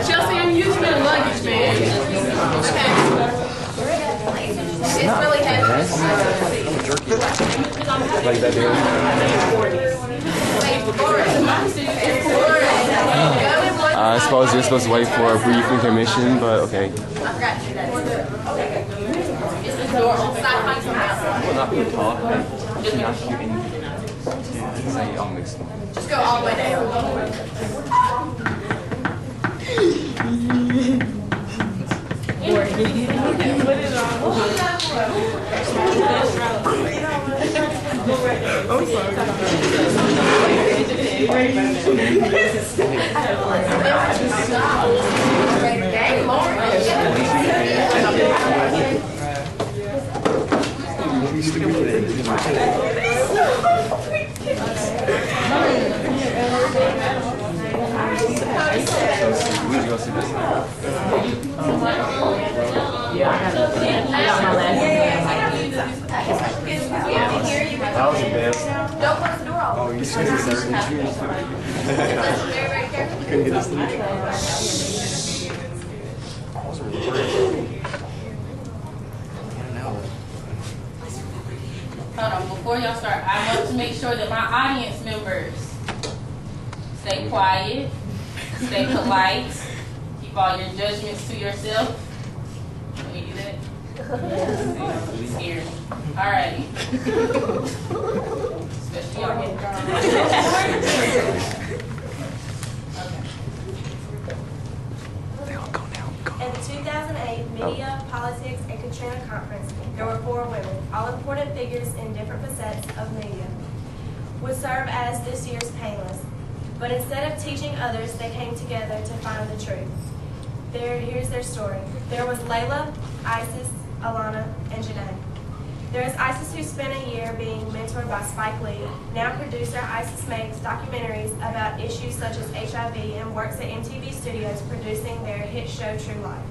Chelsea, I'm using the luggage, man. It's really heavy. Like that, dude. I suppose you're supposed to wait for a brief intermission, but okay. Well, not being talk, but not shooting. Say I'll mix them. Just go all the way down. That was the best. Don't close the door off. Oh, you said it's very careful. You couldn't get us through. Hold on, before y'all start, I want to make sure that my audience members stay quiet, stay polite, keep all your judgments to yourself. Can you do that? Be scared. All right. Especially y'all getting drunk. At the 2008 Media, Politics, and Katrina Conference, there were 4 women, all important figures in different facets of media, would serve as this year's panelists. But instead of teaching others, they came together to find the truth. Here's their story. There was Layla, Isis, Alana, and Janae. There is Isis, who spent a year being mentored by Spike Lee. Now producer, Isis makes documentaries about issues such as HIV and works at MTV Studios producing their hit show True Life.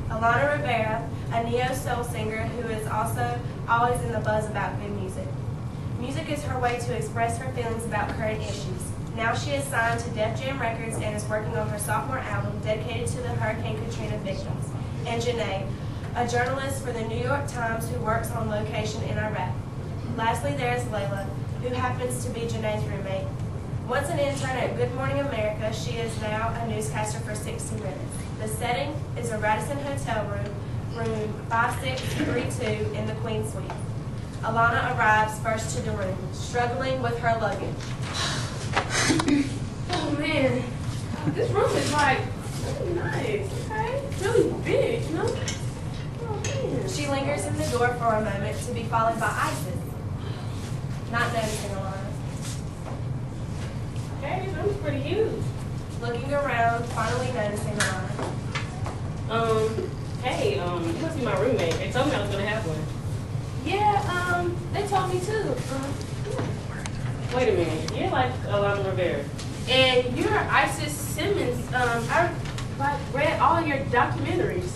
Alana Rivera, a neo-soul singer who is also always in the buzz about good music. Music is her way to express her feelings about current issues. Now she is signed to Def Jam Records and is working on her sophomore album dedicated to the Hurricane Katrina victims. And Janae, a journalist for the New York Times who works on location in Iraq. Lastly, there is Layla, who happens to be Janae's roommate. Once an intern at Good Morning America, she is now a newscaster for 60 Minutes. The setting is a Radisson Hotel room 5632 in the Queen Suite. Alana arrives first to the room, struggling with her luggage. Oh man, this room is like really nice, okay? It's really big, you know? Oh man. She lingers in the door for a moment to be followed by Isis, not noticing Alana. Okay, this room's pretty huge. Looking around, finally noticing Alana. Hey, you must be my roommate. They told me I was gonna have one. Yeah, they told me too. Wait a minute, you're like Alana Rivera. And you're Isis Simmons. I read all your documentaries.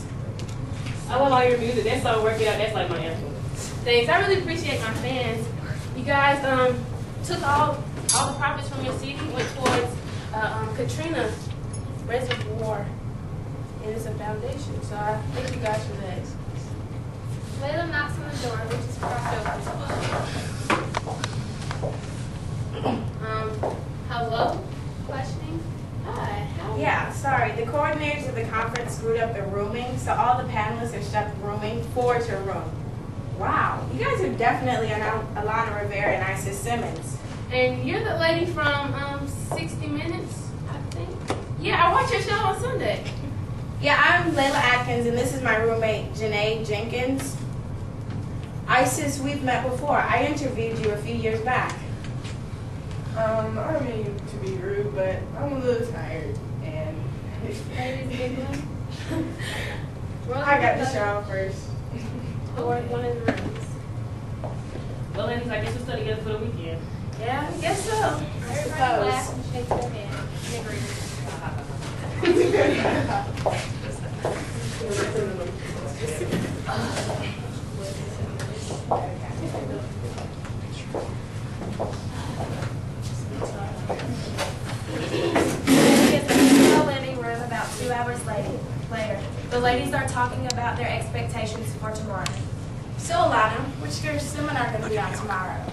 I love all your music. That song Work It Out, that's like my anthem. Thanks. I really appreciate my fans. You guys took all the profits from your CD, went towards Katrina Reservoir, and it's a foundation. So I thank you guys for that. Layla knocks on the door, which is propped open. Hello? Questioning? Hi. Yeah, sorry. The coordinators of the conference screwed up the rooming, so all the panelists are stuck rooming 4 to a room. Wow, you guys are definitely Alana Rivera and Isis Simmons. And you're the lady from 60 Minutes, I think? Yeah, I watch your show on Sunday. Yeah, I'm Layla Atkins, and this is my roommate, Janae Jenkins. Isis, we've met before. I interviewed you a few years back. I don't mean to be rude, but I'm a little tired, and I got the shower first. One of the rooms. Well, ladies, I guess we'll study together for the weekend. Yeah, I guess so. Everybody laugh and shake their hand. Agree. ladies are talking about their expectations for tomorrow. So, Alana, what's your seminar going to be on tomorrow?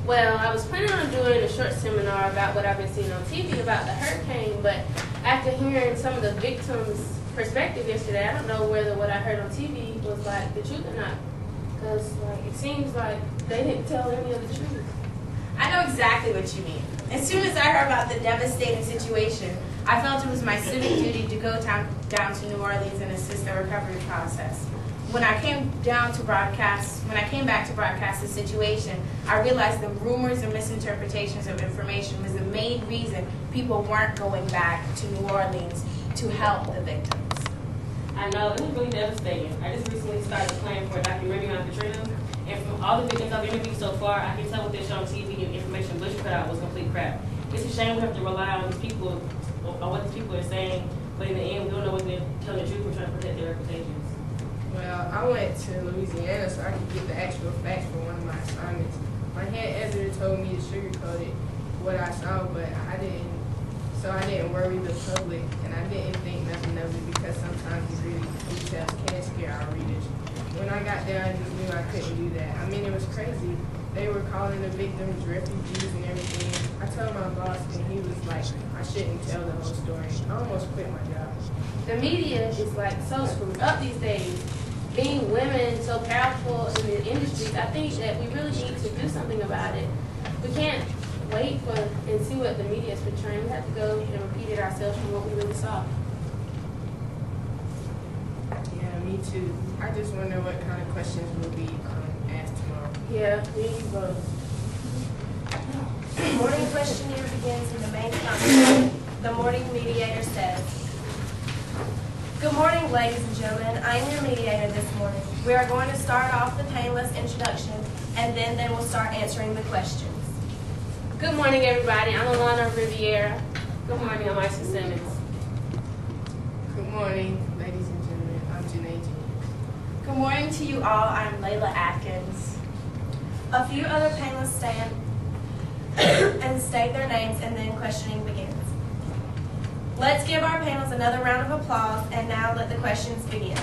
Well, I was planning on doing a short seminar about what I've been seeing on TV about the hurricane, but after hearing some of the victims' perspective yesterday, I don't know whether what I heard on TV was like the truth or not. Because like, it seems like they didn't tell any of the truth. I know exactly what you mean. As soon as I heard about the devastating situation, I felt it was my civic duty to go down to New Orleans and assist the recovery process. When I came back to broadcast the situation, I realized the rumors and misinterpretations of information was the main reason people weren't going back to New Orleans to help the victims. I know, it was really devastating. I just recently started planning for a documentary on Katrina, and from all the victims I've interviewed so far, I can tell what they show on TV and information Bush put out was complete crap. It's a shame we have to rely on these people, on what these people are saying, but in the end, we don't know what they're telling the truth. We're trying to protect their reputations. Well, I went to Louisiana so I could get the actual facts for one of my assignments. My head editor told me to sugarcoat it, what I saw, but I didn't. So I didn't worry the public, and I didn't think nothing of it because sometimes these details can scare our readers. When I got there, I just knew I couldn't do that. I mean, it was crazy. They were calling the victims refugees and everything. I told my boss, and he was like, I shouldn't tell the whole story. I almost quit my job. The media is like so screwed up these days. Being women so powerful in the industries, I think that we really need to do something about it. We can't wait for and see what the media is portraying. We have to go and repeat it ourselves from what we really saw. Yeah, me too. I just wonder what kind of questions will be asked tomorrow. Yeah, we need both. Morning questionnaire begins in the main conference. The morning mediator says, "Good morning, ladies and gentlemen. I am your mediator this morning. We are going to start off the painless introduction, and then they will start answering the questions." Good morning, everybody. I'm Alana Riviera. Good morning, I'm Isis Simmons. Good morning, ladies and gentlemen. I'm Janae. Good morning to you all. I'm Layla Atkins. A few other panelists stand and state their names, and then questioning begins. Let's give our panelists another round of applause, and now let the questions begin.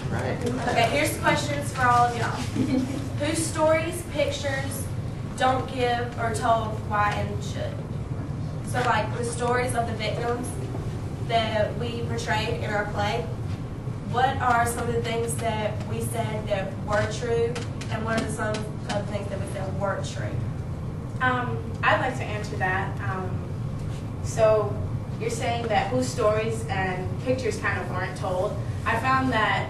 Right. Okay, here's the questions for all of y'all. Whose stories, pictures don't give or told why and should? So like the stories of the victims that we portrayed in our play, what are some of the things that we said that were true, and what are some of the things that we said weren't true? I'd like to answer that. So you're saying that whose stories and pictures kind of weren't told. I found that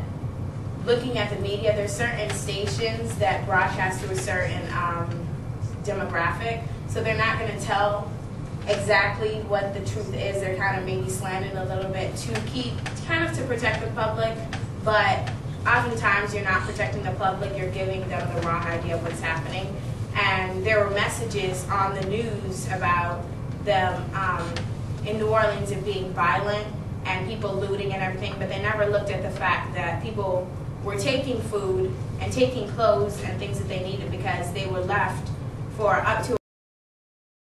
looking at the media, there's certain stations that broadcast to a certain demographic, so they're not going to tell exactly what the truth is. They're kind of maybe slanting a little bit to protect the public, but oftentimes you're not protecting the public, you're giving them the wrong idea of what's happening. And there were messages on the news about them in New Orleans it being violent and people looting and everything, but they never looked at the fact that people were taking food and taking clothes and things that they needed because they were left for up to